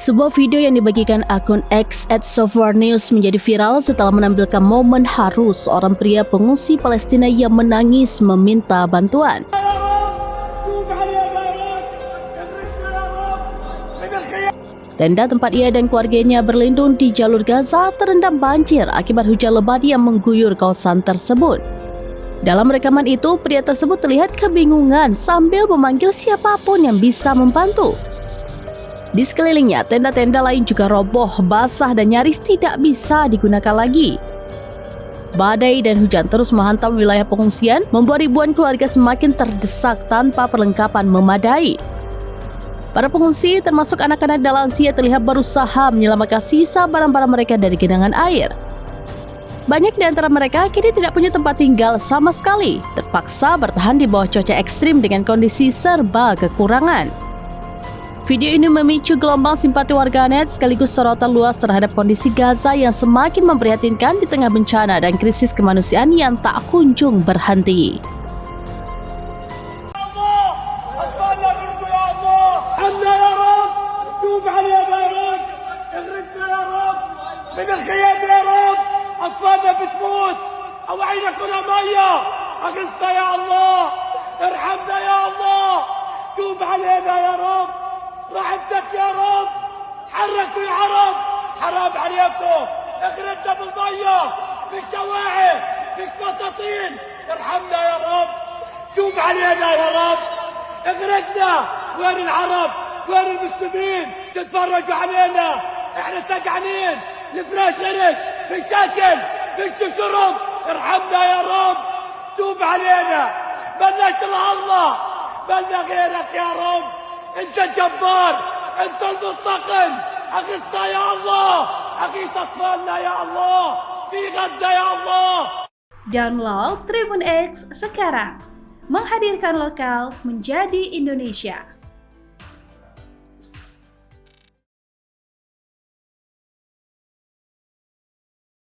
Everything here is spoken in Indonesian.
Sebuah video yang dibagikan akun X @sofarnews menjadi viral setelah menampilkan momen haru seorang pria pengungsi Palestina yang menangis meminta bantuan. Tenda tempat ia dan keluarganya berlindung di jalur Gaza terendam banjir akibat hujan lebat yang mengguyur kawasan tersebut. Dalam rekaman itu, pria tersebut terlihat kebingungan sambil memanggil siapapun yang bisa membantu. Di sekelilingnya, tenda-tenda lain juga roboh, basah, dan nyaris tidak bisa digunakan lagi. Badai dan hujan terus menghantam wilayah pengungsian, membuat ribuan keluarga semakin terdesak tanpa perlengkapan memadai. Para pengungsi, termasuk anak-anak dan lansia, terlihat berusaha menyelamatkan sisa barang-barang mereka dari genangan air. Banyak di antara mereka kini tidak punya tempat tinggal sama sekali, terpaksa bertahan di bawah cuaca ekstrim dengan kondisi serba kekurangan. Video ini memicu gelombang simpati warganet sekaligus sorotan luas terhadap kondisi Gaza yang semakin memprihatinkan di tengah bencana dan krisis kemanusiaan yang tak kunjung berhenti. رحمتك يا رب حركوا يا عرب حرام عليكم اخرجنا بالميه في الشواعي في الفطاطين ارحمنا يا رب شوف علينا يا رب اخرجنا وين العرب وين المسلمين تتفرجوا علينا احنا سقعانين الفراش غرق في شكل في شرب ارحمنا يا رب شوف علينا بلش الله بلنا غيرك يا رب انت الجبار انت المنتقم اغثنا يا الله اغيث اطفالنا يا الله في غزه يا الله. Download Tribun X sekarang, menghadirkan lokal menjadi Indonesia.